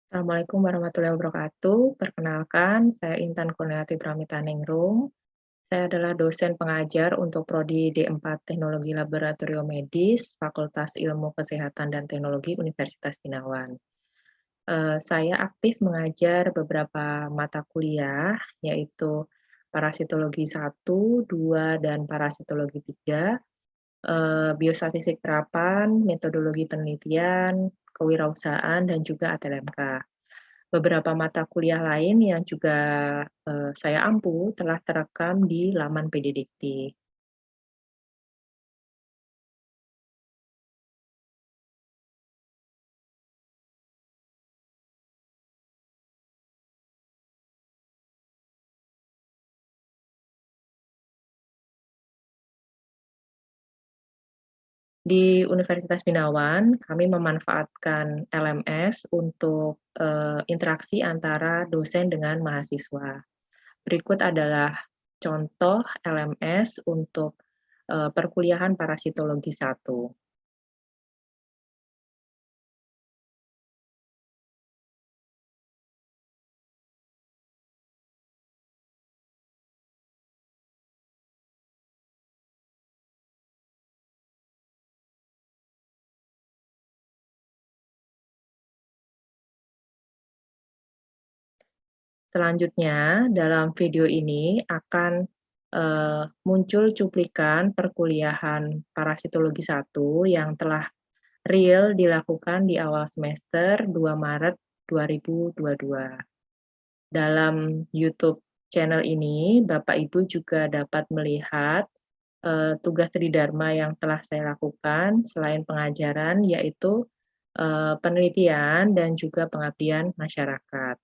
Assalamualaikum warahmatullahi wabarakatuh. Perkenalkan, saya Intan Kurniati Pramitaningrum. Saya adalah dosen pengajar untuk Prodi D4 Teknologi Laboratorium Medis, Fakultas Ilmu Kesehatan dan Teknologi Universitas Binawan. Saya aktif mengajar beberapa mata kuliah, yaitu Parasitologi 1, 2, dan Parasitologi 3, Biostatistik Terapan, Metodologi Penelitian, Kewirausahaan, dan juga ATLMK. Beberapa mata kuliah lain yang juga, saya ampu telah terekam di laman PDDikti. Di Universitas Binawan, kami memanfaatkan LMS untuk, interaksi antara dosen dengan mahasiswa. Berikut adalah contoh LMS untuk, perkuliahan Parasitologi 1. Selanjutnya, dalam video ini akan, muncul cuplikan perkuliahan Parasitologi 1 yang telah real dilakukan di awal semester 2 Maret 2022. Dalam YouTube channel ini, Bapak Ibu juga dapat melihat, tugas tridharma yang telah saya lakukan selain pengajaran, yaitu, penelitian dan juga pengabdian masyarakat.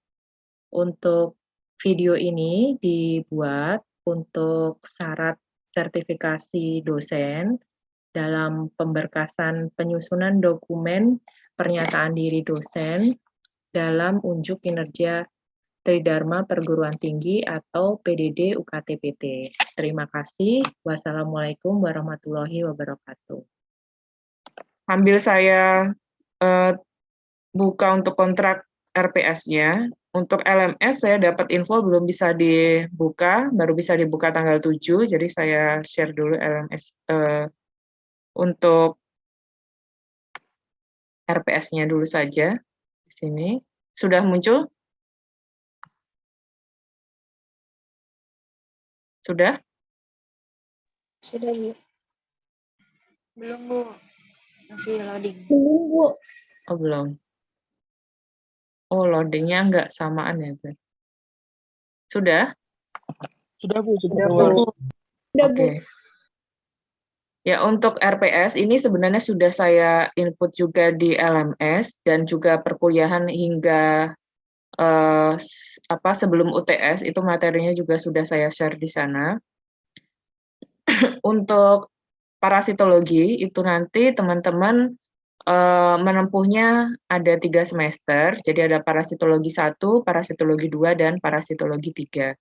Untuk video ini dibuat untuk syarat sertifikasi dosen dalam pemberkasan penyusunan dokumen pernyataan diri dosen dalam unjuk kinerja Tridharma Perguruan Tinggi atau PDD UKT-PT. Terima kasih. Wassalamualaikum warahmatullahi wabarakatuh. Sambil saya buka untuk kontrak RPS-nya, untuk LMS saya dapat info belum bisa dibuka, baru bisa dibuka tanggal 7, jadi saya share dulu LMS untuk RPS-nya dulu saja. Di sini sudah muncul? Sudah? Sudah, Bu. Belum, Bu. Masih loading. Belum, Bu. Oh, belum. Oh, loading-nya nggak samaan ya, Bu? Sudah? Sudah, Bu. Sudah, Bu. Udah, Bu. Oke. Ya, untuk RPS ini sebenarnya sudah saya input juga di LMS dan juga perkuliahan hingga sebelum UTS itu materinya juga sudah saya share di sana. Untuk parasitologi itu nanti teman-teman menempuhnya ada 3 semester, jadi ada parasitologi 1, parasitologi 2, dan parasitologi 3.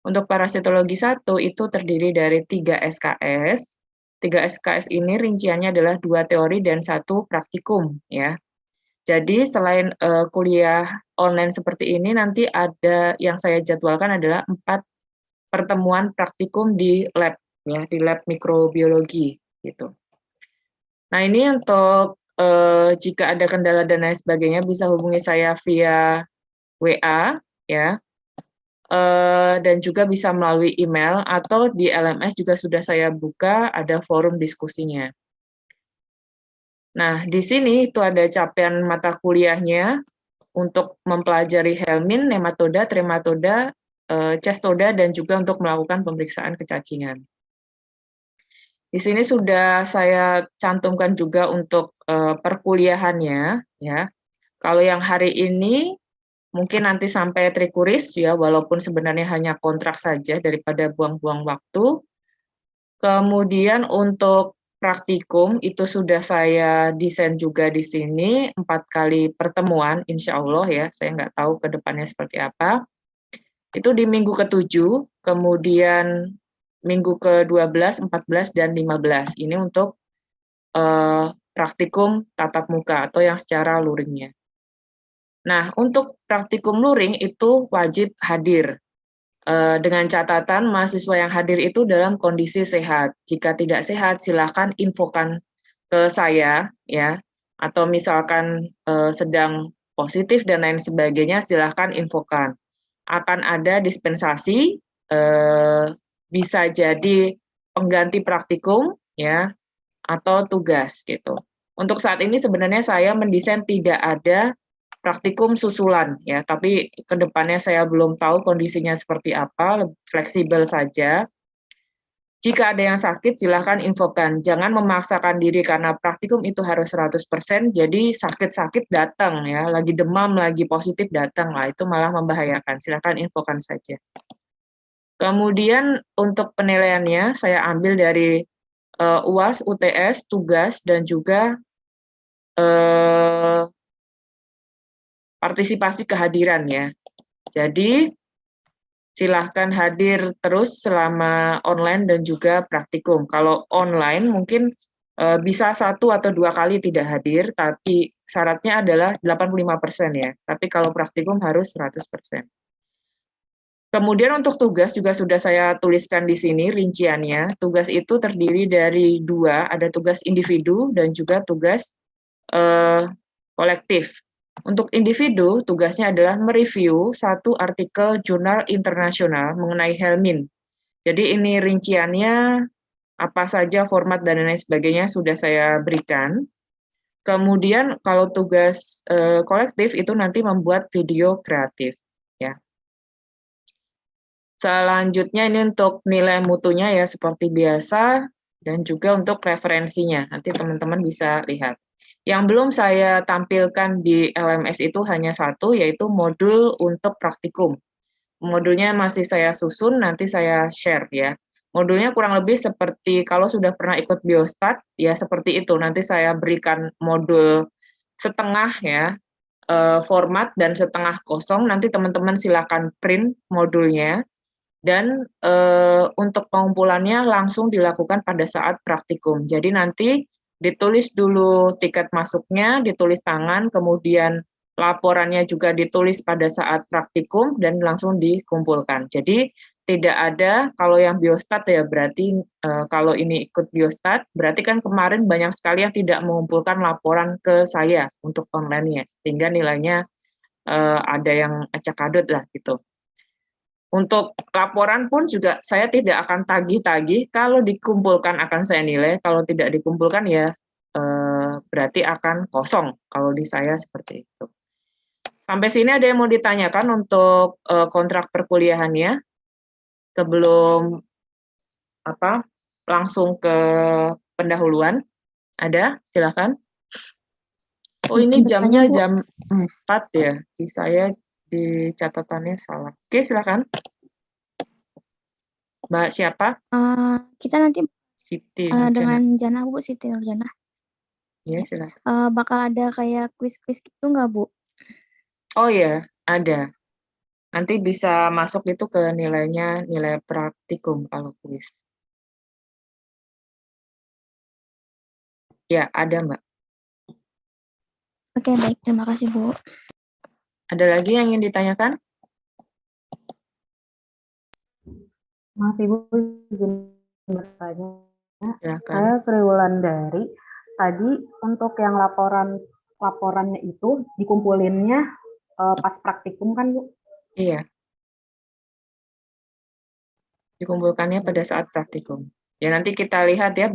Untuk parasitologi 1 itu terdiri dari 3 SKS. 3 SKS ini rinciannya adalah 2 teori dan 1 praktikum ya. Jadi selain kuliah online seperti ini, nanti ada yang saya jadwalkan adalah 4 pertemuan praktikum di lab ya, di lab mikrobiologi gitu. Nah, ini untuk jika ada kendala dan lain sebagainya bisa hubungi saya via WA ya. Dan juga bisa melalui email atau di LMS juga sudah saya buka ada forum diskusinya. Nah, di sini itu ada capaian mata kuliahnya untuk mempelajari helmin, nematoda, trematoda, cestoda, dan juga untuk melakukan pemeriksaan kecacingan. Di sini sudah saya cantumkan juga untuk perkuliahannya ya. Kalau yang hari ini mungkin nanti sampai trikuris ya, walaupun sebenarnya hanya kontrak saja daripada buang-buang waktu. Kemudian untuk praktikum itu sudah saya desain juga di sini 4 kali pertemuan insya Allah ya, saya nggak tahu ke depannya seperti apa. Itu di minggu ke-7, kemudian minggu ke-12, 14, dan 15. Ini untuk praktikum tatap muka atau yang secara luringnya. Nah, untuk praktikum luring itu wajib hadir. Dengan catatan mahasiswa yang hadir itu dalam kondisi sehat. Jika tidak sehat, silakan infokan ke saya ya. Atau misalkan sedang positif dan lain sebagainya, silakan infokan. Akan ada dispensasi, bisa jadi pengganti praktikum ya atau tugas gitu. Untuk saat ini sebenarnya saya mendesain tidak ada praktikum susulan ya, tapi kedepannya saya belum tahu kondisinya seperti apa, fleksibel saja. Jika ada yang sakit silahkan infokan, jangan memaksakan diri karena praktikum itu harus 100%, jadi sakit-sakit datang ya, lagi demam, lagi positif datang lah, itu malah membahayakan, silahkan infokan saja. Kemudian untuk penilaiannya saya ambil dari UAS, UTS, tugas, dan juga partisipasi kehadiran ya. Jadi silahkan hadir terus selama online dan juga praktikum. Kalau online mungkin bisa 1 atau 2 kali tidak hadir, tapi syaratnya adalah 85% ya. Tapi kalau praktikum harus 100%. Kemudian untuk tugas juga sudah saya tuliskan di sini rinciannya. Tugas itu terdiri dari 2, ada tugas individu dan juga tugas kolektif. Untuk individu, tugasnya adalah mereview 1 artikel jurnal internasional mengenai Helmin. Jadi ini rinciannya, apa saja format dan lain sebagainya sudah saya berikan. Kemudian kalau tugas kolektif itu nanti membuat video kreatif. Ya. Selanjutnya ini untuk nilai mutunya ya seperti biasa, dan juga untuk referensinya. Nanti teman-teman bisa lihat. Yang belum saya tampilkan di LMS itu hanya 1, yaitu modul untuk praktikum. Modulnya masih saya susun, nanti saya share ya. Modulnya kurang lebih seperti kalau sudah pernah ikut Biostat, ya seperti itu. Nanti saya berikan modul setengah ya, format dan setengah kosong. Nanti teman-teman silakan print modulnya. Dan untuk pengumpulannya langsung dilakukan pada saat praktikum. Jadi nanti ditulis dulu tiket masuknya, ditulis tangan, kemudian laporannya juga ditulis pada saat praktikum dan langsung dikumpulkan. Jadi tidak ada, kalau yang Biostat ya berarti kalau ini ikut Biostat, berarti kan kemarin banyak sekali yang tidak mengumpulkan laporan ke saya untuk online-nya, sehingga nilainya ada yang acak-adut lah gitu. Untuk laporan pun juga saya tidak akan tagih-tagih, kalau dikumpulkan akan saya nilai, kalau tidak dikumpulkan ya berarti akan kosong, kalau di saya seperti itu. Sampai sini ada yang mau ditanyakan untuk kontrak perkuliahannya? Sebelum langsung ke pendahuluan, ada? Silakan. Oh ini jamnya jam 4 ya, di saya di catatannya salah. Oke silakan. Mbak siapa? Kita nanti Siti dengan Jana, Bu, Siti Nurjana. Ya, silakan. Bakal ada kayak kuis-kuis gitu nggak, Bu? Oh ya, ada. Nanti bisa masuk itu ke nilainya, nilai praktikum kalau kuis. Ya, ada, Mbak. Oke, baik. Terima kasih, Bu. Ada lagi yang ingin ditanyakan? Maaf Ibu, izin bertanya. Silakan. Saya Sri Wulandari. Tadi untuk yang laporannya itu dikumpulinnya pas praktikum kan Bu? Iya. Dikumpulkannya pada saat praktikum. Ya nanti kita lihat ya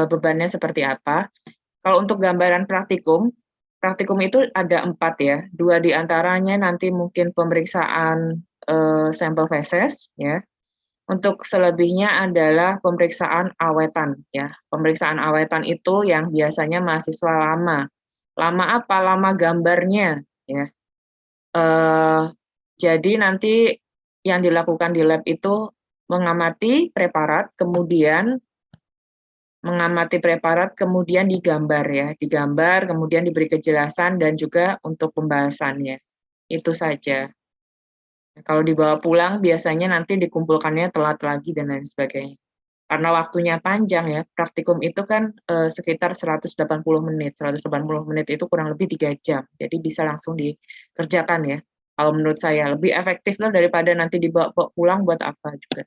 bebannya seperti apa. Kalau untuk gambaran praktikum itu ada 4 ya. 2 diantaranya nanti mungkin pemeriksaan sampel feses ya. Untuk selebihnya adalah pemeriksaan awetan ya. Pemeriksaan awetan itu yang biasanya mahasiswa lama. Lama apa? Lama gambarnya ya. Jadi nanti yang dilakukan di lab itu mengamati preparat, kemudian digambar ya, digambar, kemudian diberi kejelasan dan juga untuk pembahasannya. Itu saja. Kalau dibawa pulang biasanya nanti dikumpulkannya telat lagi dan lain sebagainya. karena waktunya panjang ya, praktikum itu kan sekitar 180 menit. 180 menit itu kurang lebih 3 jam. Jadi bisa langsung dikerjakan ya. Kalau menurut saya lebih efektif lah daripada nanti dibawa pulang buat apa juga.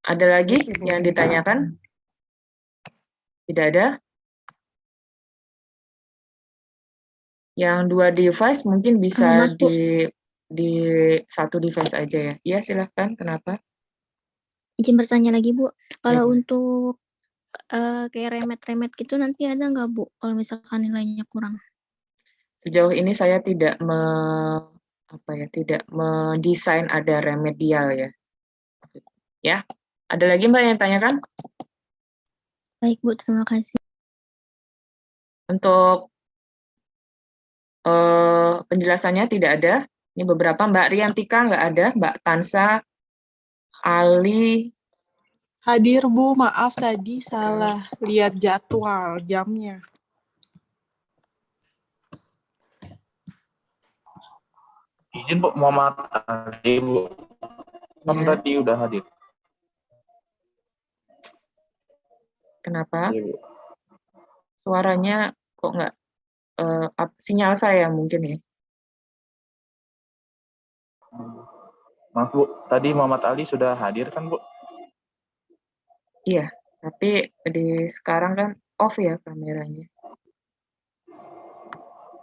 Ada lagi yang ditanyakan? Tidak ada? Yang 2 device mungkin bisa Maaf, Bu. di 1 device aja ya. Iya, silahkan. Kenapa? Izin bertanya lagi, Bu. Kalau Boleh. untuk kayak remet-remet gitu nanti ada nggak, Bu? Kalau misalkan nilainya kurang? Sejauh ini saya tidak tidak mendesain ada remedial ya. Ya, ada lagi Mbak yang tanyakan? Baik, Bu. Terima kasih. Untuk penjelasannya tidak ada. Ini beberapa Mbak Riantika nggak ada, Mbak Tansa, Ali. Hadir Bu, maaf tadi salah lihat jadwal jamnya. Izin Bu, Muhammad Ali Bu. Kan Ya, tadi udah hadir. kenapa? Iya, Bu. Suaranya kok nggak sinyal saya mungkin ya. Maaf Bu, tadi Muhammad Ali sudah hadir kan Bu? Iya, tapi sekarang kan off ya kameranya.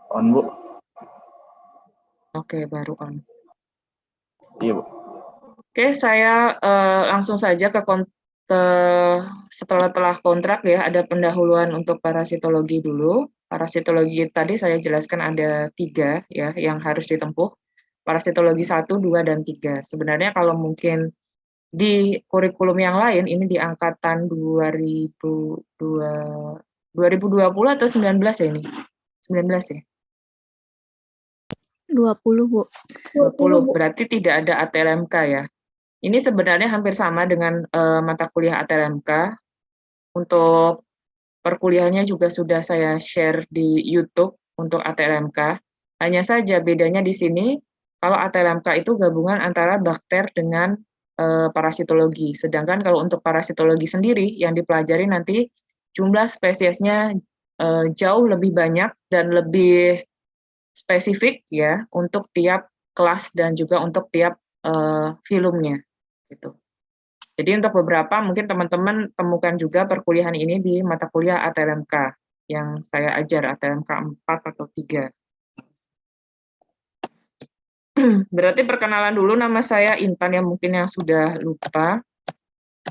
On Bu. Oke, baru on. Iya Bu. Oke, saya langsung saja setelah kontrak ya, ada pendahuluan untuk parasitologi dulu. Parasitologi tadi saya jelaskan ada 3 ya yang harus ditempuh. Parasitologi 1, 2, dan 3. Sebenarnya kalau mungkin di kurikulum yang lain, ini di angkatan 2020 atau 19 ya ini? 19 ya? 20, Bu. 20, berarti tidak ada ATLMK ya. Ini sebenarnya hampir sama dengan mata kuliah ATLMK. Untuk perkuliahannya juga sudah saya share di YouTube untuk ATLMK. Hanya saja bedanya di sini, kalau ATLMK itu gabungan antara bakter dengan parasitologi. Sedangkan kalau untuk parasitologi sendiri yang dipelajari nanti jumlah spesiesnya jauh lebih banyak dan lebih spesifik ya untuk tiap kelas dan juga untuk tiap filmnya gitu. Jadi untuk beberapa mungkin teman-teman temukan juga perkuliahan ini di mata kuliah ATLMK yang saya ajar, ATLMK 4 atau 3. Berarti perkenalan dulu, nama saya Intan yang mungkin yang sudah lupa.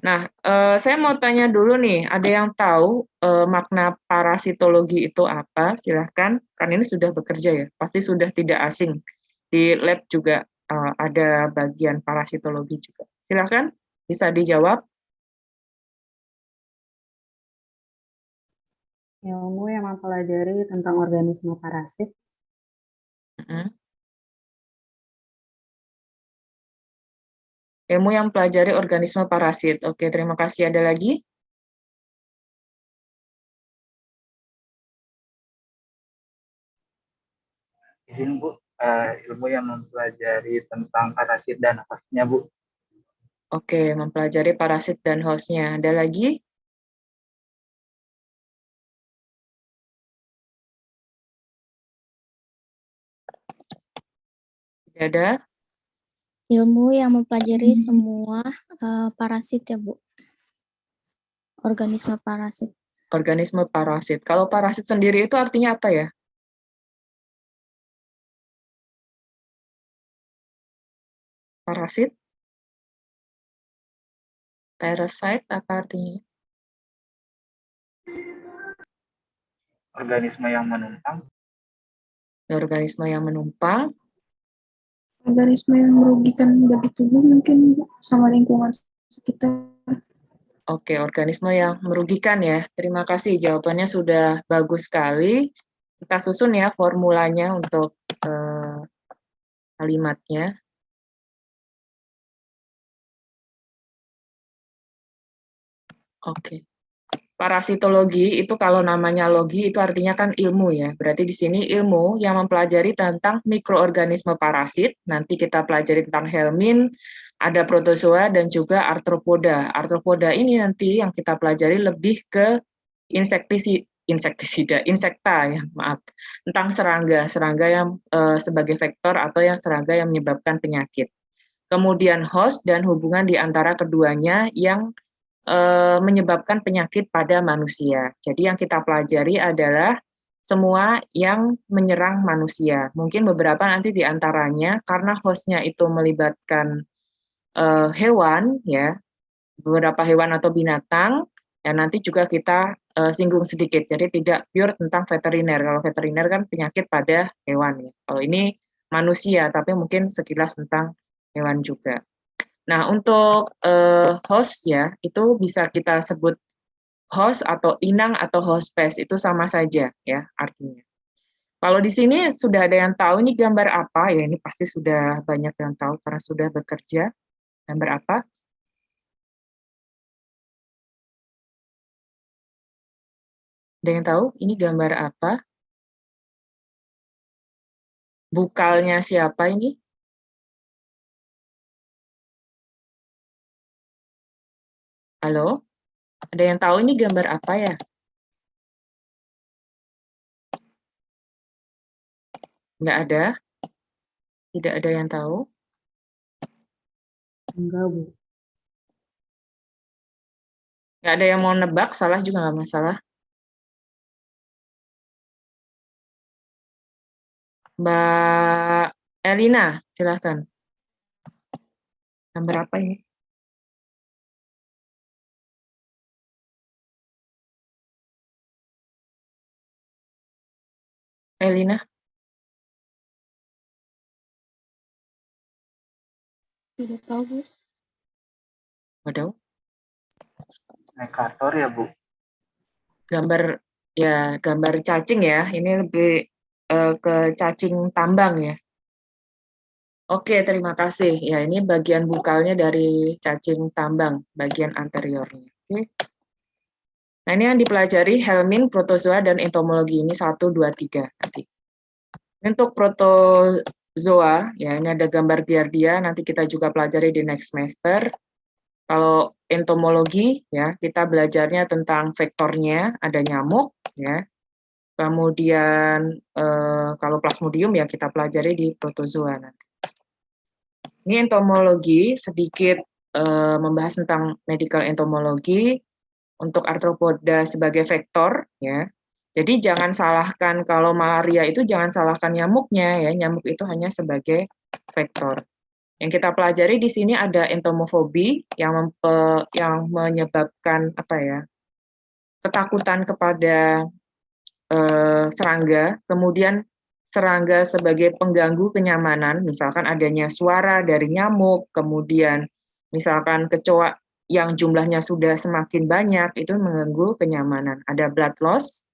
Nah, saya mau tanya dulu nih, ada yang tahu makna parasitologi itu apa? Silahkan, kan ini sudah bekerja ya, pasti sudah tidak asing. Di lab juga ada bagian parasitologi juga. Silahkan, bisa dijawab. Ilmu yang mempelajari tentang organisme parasit. Ilmu yang mempelajari organisme parasit. Oke, terima kasih. Ada lagi? Izin Bu, ilmu yang mempelajari tentang parasit dan hostnya Bu. Oke, mempelajari parasit dan hostnya. Ada lagi? Tidak ada? Ilmu yang mempelajari semua parasit ya, Bu. Organisme parasit. Organisme parasit. Kalau parasit sendiri itu artinya apa ya? Parasit? Parasite apa artinya? Organisme yang menumpang. Organisme yang menumpang. Organisme yang merugikan bagi tubuh mungkin sama lingkungan sekitar. Oke, organisme yang merugikan ya. Terima kasih, jawabannya sudah bagus sekali. Kita susun ya formulanya untuk kalimatnya. Oke. Parasitologi itu kalau namanya logi itu artinya kan ilmu ya. Berarti di sini ilmu yang mempelajari tentang mikroorganisme parasit. Nanti kita pelajari tentang helmin, ada protozoa dan juga arthropoda. Arthropoda ini nanti yang kita pelajari lebih ke insekta ya, maaf, tentang serangga yang sebagai vektor atau yang serangga yang menyebabkan penyakit. Kemudian host dan hubungan di antara keduanya yang menyebabkan penyakit pada manusia. Jadi yang kita pelajari adalah semua yang menyerang manusia. Mungkin beberapa nanti di antaranya karena hostnya itu melibatkan hewan, ya, beberapa hewan atau binatang, dan nanti juga kita singgung sedikit. Jadi tidak pure tentang veteriner. Kalau veteriner kan penyakit pada hewan, ya. Kalau ini manusia, tapi mungkin sekilas tentang hewan juga. Nah, untuk host ya, itu bisa kita sebut host atau inang atau hospes, itu sama saja ya artinya. Kalau di sini sudah ada yang tahu ini gambar apa? Ya, ini pasti sudah banyak yang tahu karena sudah bekerja. Gambar apa? Ada yang tahu ini gambar apa? Bukalnya siapa ini? Halo? Ada yang tahu ini gambar apa ya? Nggak ada? Tidak ada yang tahu? Enggak, Bu. Nggak ada yang mau nebak, salah juga nggak masalah. Mbak Elina, silahkan. Gambar apa ini? Elina? Tidak tahu, Bu. Waduh. Indikator ya, Bu. Gambar cacing ya. Ini lebih ke cacing tambang ya. Oke, terima kasih. Ya, ini bagian bukalnya dari cacing tambang, bagian anteriornya. Oke. Nah, ini yang dipelajari helmin, protozoa, dan entomologi. Ini 1, 2, 3 nanti. Untuk protozoa, ya ini ada gambar giardia, nanti kita juga pelajari di next semester. Kalau entomologi, ya kita belajarnya tentang vektornya, ada nyamuk, ya. Kemudian kalau plasmodium ya kita pelajari di protozoa nanti. Ini entomologi, sedikit membahas tentang medical entomologi untuk arthropoda sebagai vektor, ya. Jadi jangan salahkan kalau malaria itu jangan salahkan nyamuknya ya, nyamuk itu hanya sebagai vektor. Yang kita pelajari di sini ada entomofobi yang menyebabkan apa ya? Ketakutan kepada serangga, kemudian serangga sebagai pengganggu kenyamanan, misalkan adanya suara dari nyamuk, kemudian misalkan kecoa yang jumlahnya sudah semakin banyak, itu mengganggu kenyamanan. Ada blood loss,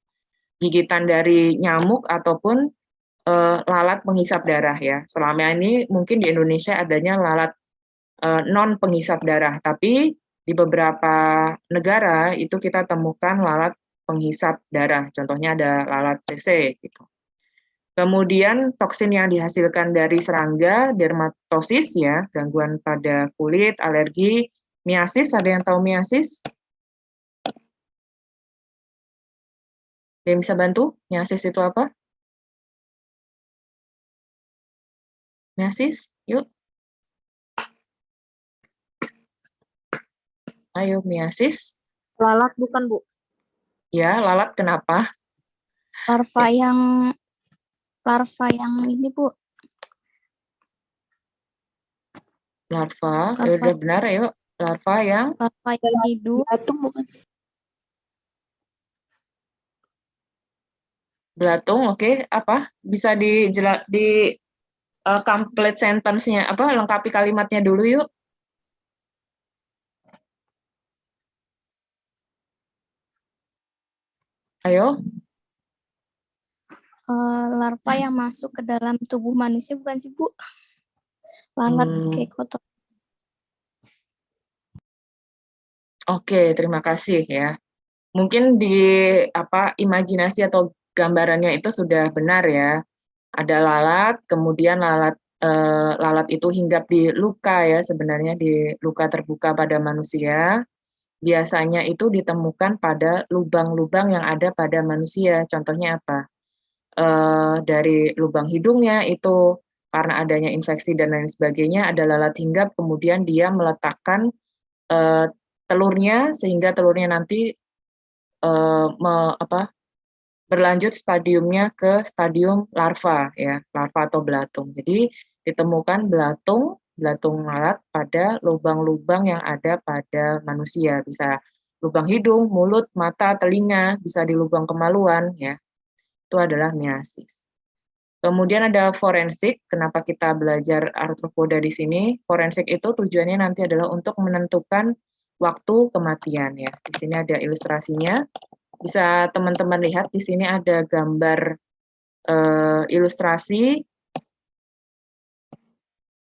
gigitan dari nyamuk, ataupun lalat penghisap darah ya. Selama ini mungkin di Indonesia adanya lalat non penghisap darah, tapi di beberapa negara itu kita temukan lalat penghisap darah. Contohnya ada lalat CC gitu. Kemudian toksin yang dihasilkan dari serangga, dermatosis ya, gangguan pada kulit, alergi, miasis, ada yang tahu miasis? Ada yang bisa bantu? Miasis itu apa? Miasis, yuk. Ayo, miasis. Lalat bukan, Bu? Ya, lalat kenapa? Larva yang ini, Bu. Larva, ya udah benar, ayo. Larva yang hidup. Belatung bukan? belatung, oke. Apa? Bisa di complete sentence-nya, apa? Lengkapi kalimatnya dulu yuk. Ayo. Larva yang masuk ke dalam tubuh manusia bukan sih, Bu? Lalat kayak kotor. Oke, terima kasih ya. Mungkin di imajinasi atau gambarannya itu sudah benar ya. Ada lalat, kemudian lalat lalat itu hinggap di luka ya, sebenarnya di luka terbuka pada manusia, biasanya itu ditemukan pada lubang-lubang yang ada pada manusia. Contohnya apa? Dari lubang hidungnya itu karena adanya infeksi dan lain sebagainya, ada lalat hinggap, kemudian dia meletakkan telurnya sehingga telurnya nanti berlanjut stadiumnya ke stadium larva ya, larva atau belatung. Jadi ditemukan belatung lalat pada lubang-lubang yang ada pada manusia, bisa lubang hidung, mulut, mata, telinga, bisa di lubang kemaluan ya. Itu adalah measis. Kemudian ada forensik. Kenapa kita belajar arthropoda di sini? Forensik itu tujuannya nanti adalah untuk menentukan waktu kematian ya. Di sini ada ilustrasinya. Bisa teman-teman lihat di sini ada gambar ilustrasi.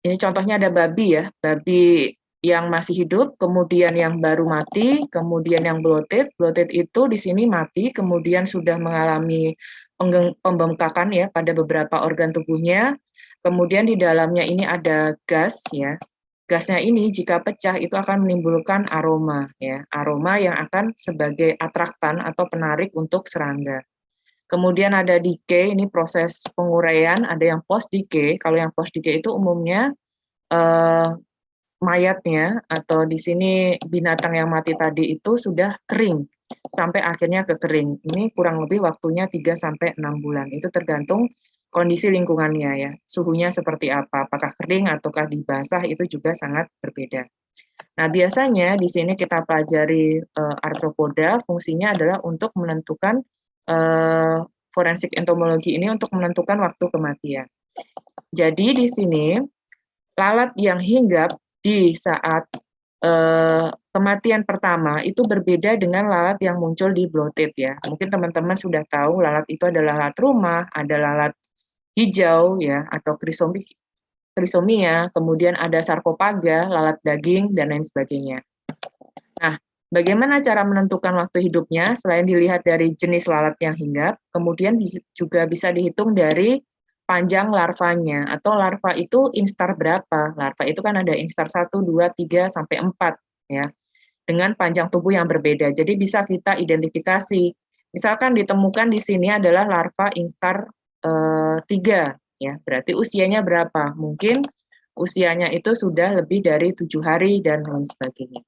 Ini contohnya ada babi ya, babi yang masih hidup, kemudian yang baru mati, kemudian yang bloated. Bloated itu di sini mati, kemudian sudah mengalami pembengkakan ya pada beberapa organ tubuhnya. Kemudian di dalamnya ini ada gas ya. Gasnya ini jika pecah itu akan menimbulkan aroma ya, aroma yang akan sebagai atraktan atau penarik untuk serangga. Kemudian ada decay, ini proses penguraian, ada yang post decay. Kalau yang post decay itu umumnya mayatnya atau di sini binatang yang mati tadi itu sudah kering sampai akhirnya kekering. Ini kurang lebih waktunya 3 sampai 6 bulan. Itu tergantung kondisi lingkungannya ya. Suhunya seperti apa, apakah kering ataukah dibasah itu juga sangat berbeda. Nah, biasanya di sini kita pelajari arthropoda, fungsinya adalah untuk menentukan forensik entomologi ini untuk menentukan waktu kematian. Jadi di sini lalat yang hinggap di saat kematian pertama itu berbeda dengan lalat yang muncul di bloated ya. Mungkin teman-teman sudah tahu lalat itu adalah lalat rumah, ada lalat hijau ya atau chrysomia, kemudian ada sarkofaga, lalat daging dan lain sebagainya. Nah, bagaimana cara menentukan waktu hidupnya? Selain dilihat dari jenis lalat yang hinggap, kemudian juga bisa dihitung dari panjang larvanya, atau larva itu instar berapa? Larva itu kan ada instar 1, 2, 3, sampai 4, ya, dengan panjang tubuh yang berbeda. Jadi bisa kita identifikasi. Misalkan ditemukan di sini adalah larva instar 3, ya, berarti usianya berapa? Mungkin usianya itu sudah lebih dari 7 hari dan lain sebagainya.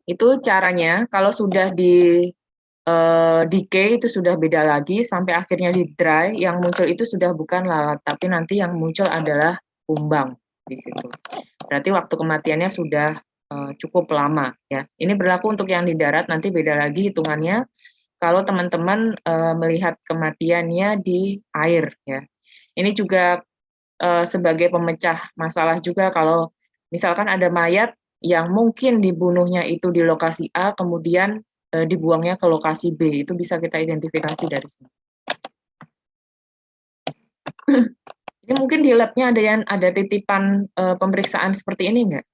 Itu caranya. Kalau sudah di decay itu sudah beda lagi, sampai akhirnya di dry, yang muncul itu sudah bukan lalat, tapi nanti yang muncul adalah kumbang di situ. Berarti waktu kematiannya sudah cukup lama ya. Ini berlaku untuk yang di darat, nanti beda lagi hitungannya kalau teman-teman melihat kematiannya di air ya. Ini juga sebagai pemecah masalah juga kalau misalkan ada mayat yang mungkin dibunuhnya itu di lokasi A, kemudian dibuangnya ke lokasi B, itu bisa kita identifikasi dari sini. Ini mungkin di lab-nya ada titipan pemeriksaan seperti ini nggak?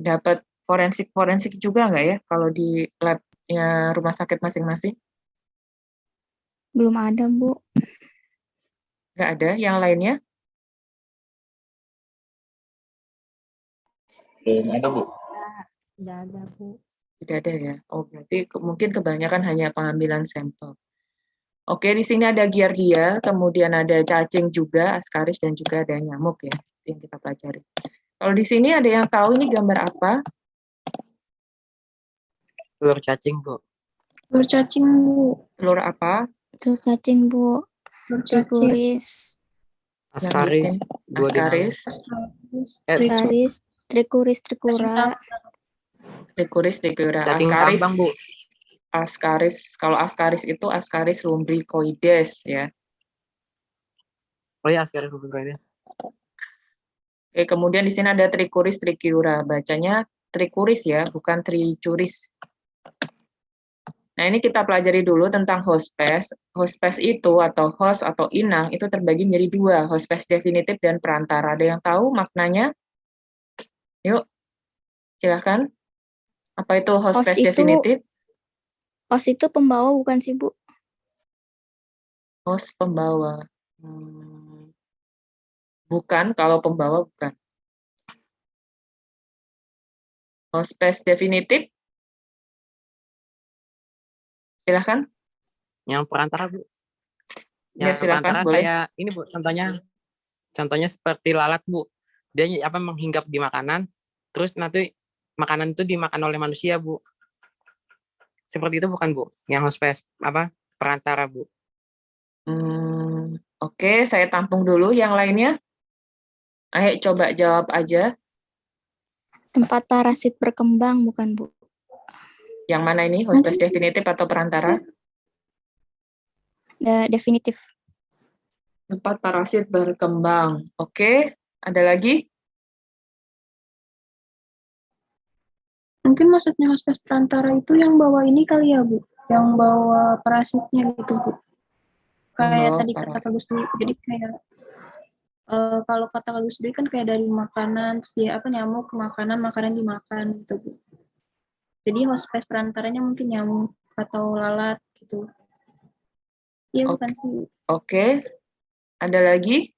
Dapat forensik juga nggak ya kalau di lab-nya rumah sakit masing-masing? Belum ada, Bu. Nggak ada, yang lainnya? Belum ada, Bu. Tidak ada, Bu. Tidak ada ya. Oh, berarti mungkin kebanyakan hanya pengambilan sampel. Oke, di sini ada giardia, kemudian ada cacing juga, askaris, dan juga ada nyamuk ya, yang kita pelajari. Kalau di sini ada yang tahu ini gambar apa? Telur cacing, Bu. Telur cacing, Bu. Telur apa? Telur cacing, Bu. Telur cacing. Trikuris. Askaris. Askaris. Askaris. Trikuris, trikura. Trikuris, trikura. Cacing Askaris. tambang, Bu. Askaris. Kalau askaris itu askaris lumbricoides ya. Oh ya, askaris lumbricoides. Oke, kemudian di sini ada trikuris, trikura. Bacanya trikuris ya, bukan tricuris. Nah, ini kita pelajari dulu tentang hospes. Hospes itu atau host atau inang itu terbagi menjadi 2, hospes definitif dan perantara. Ada yang tahu maknanya? Yuk, silakan. Apa itu hospes definitif? Host itu pembawa bukan sih, Bu? Host pembawa. Bukan, kalau pembawa bukan. Hospes definitif? Silahkan. Yang perantara, Bu. Ya, Yang silakan, perantara boleh. kayak ini, Bu, contohnya seperti lalat, Bu. Dia menghinggap di makanan, terus nanti makanan itu dimakan oleh manusia, Bu. Seperti itu bukan, Bu? Yang hospes perantara, Bu. Oke, saya tampung dulu yang lainnya. Ayo coba jawab aja. Tempat parasit berkembang bukan, Bu? Yang mana ini? Hospes definitif atau perantara? Definitif. Tempat parasit berkembang. Oke, ada lagi? Mungkin maksudnya hospes perantara itu yang bawa ini kali ya, Bu? Yang bawa parasitnya gitu, Bu. Kayak Membawa tadi kata parasit. Kak Gus Dwi. Jadi kayak kalau kata Kak Gus Dwi kan kayak dari makanan, dia nyamuk ke makanan dimakan gitu, Bu. Jadi hospes perantaranya mungkin nyamuk atau lalat gitu. Iya bukan sih. Oke, ada lagi?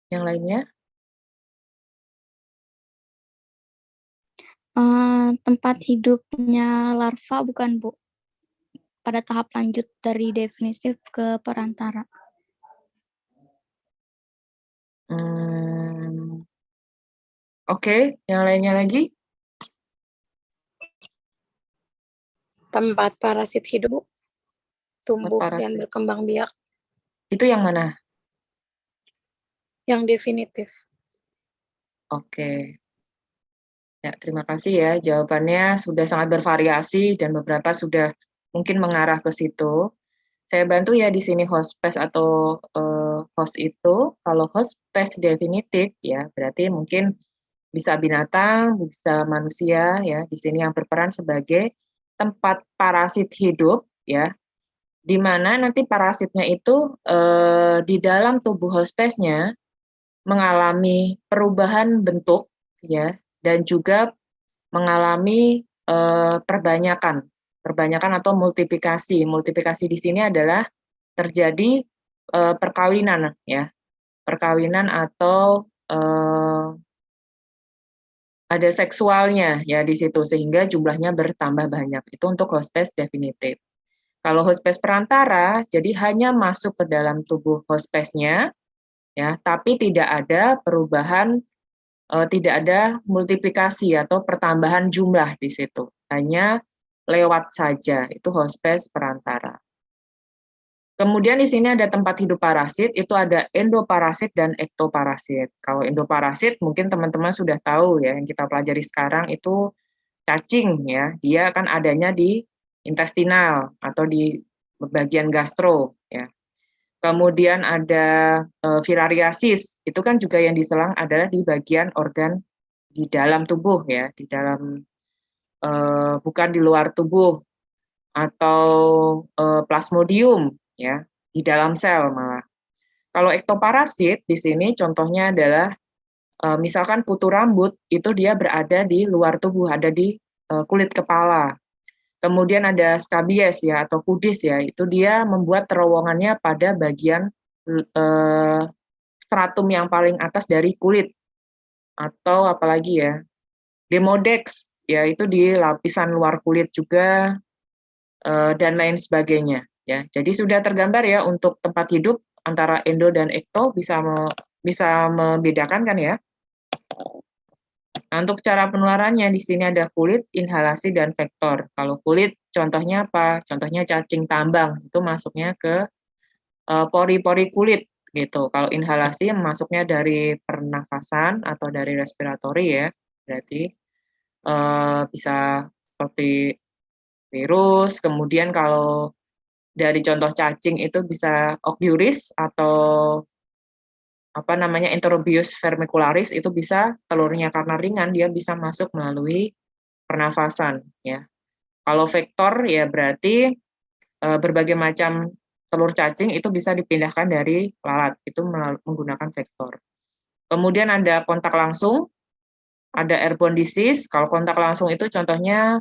Yang lainnya? Tempat hidupnya larva bukan, Bu? Pada tahap lanjut dari definitif ke perantara. Oke, yang lainnya lagi? Tempat parasit hidup, tumbuh Parasit. dan berkembang biak. Itu yang mana? Yang definitif. Oke. Ya, terima kasih ya. Jawabannya sudah sangat bervariasi dan beberapa sudah mungkin mengarah ke situ. Saya bantu ya di sini hospes atau host itu. Kalau hospes definitif ya berarti mungkin bisa binatang, bisa manusia ya. Di sini yang berperan sebagai tempat parasit hidup ya. Di mana nanti parasitnya itu di dalam tubuh hospesnya mengalami perubahan bentuk ya dan juga mengalami perbanyakan atau multiplikasi. Multiplikasi di sini adalah terjadi perkawinan ya, perkawinan atau ada seksualnya ya di situ sehingga jumlahnya bertambah banyak. Itu untuk hospes definitif. Kalau hospes perantara, jadi hanya masuk ke dalam tubuh hospesnya ya, tapi tidak ada perubahan, tidak ada multiplikasi atau pertambahan jumlah di situ. Hanya lewat saja, itu hospes perantara. Kemudian di sini ada tempat hidup parasit, itu ada endoparasit dan ektoparasit. Kalau endoparasit mungkin teman-teman sudah tahu ya, yang kita pelajari sekarang itu cacing ya, dia akan adanya di intestinal atau di bagian gastro ya. Kemudian ada filariasis, itu kan juga yang diserang adalah di bagian organ di dalam tubuh ya, di dalam bukan di luar tubuh, atau plasmodium ya, di dalam sel malah. Kalau ektoparasit di sini contohnya adalah misalkan kutu rambut itu dia berada di luar tubuh, ada di kulit kepala. Kemudian ada skabies ya atau kudis ya, itu dia membuat terowongannya pada bagian stratum yang paling atas dari kulit. Atau apalagi ya, demodex ya itu di lapisan luar kulit juga dan lain sebagainya ya. Jadi sudah tergambar ya untuk tempat hidup antara endo dan ekto bisa membedakan kan ya. Nah, untuk cara penularannya di sini ada kulit, inhalasi, dan vektor. Kalau kulit contohnya apa? Contohnya cacing tambang, itu masuknya ke pori-pori kulit gitu. Kalau inhalasi masuknya dari pernafasan atau dari respiratori ya, berarti bisa seperti virus. Kemudian kalau dari contoh cacing itu bisa ocuris atau Enterobius vermicularis itu bisa telurnya karena ringan dia bisa masuk melalui pernafasan ya. Kalau vektor ya berarti berbagai macam telur cacing itu bisa dipindahkan dari lalat itu menggunakan vektor. Kemudian ada kontak langsung, ada airborne disease. Kalau kontak langsung itu contohnya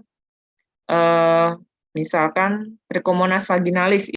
Misalkan Trichomonas vaginalis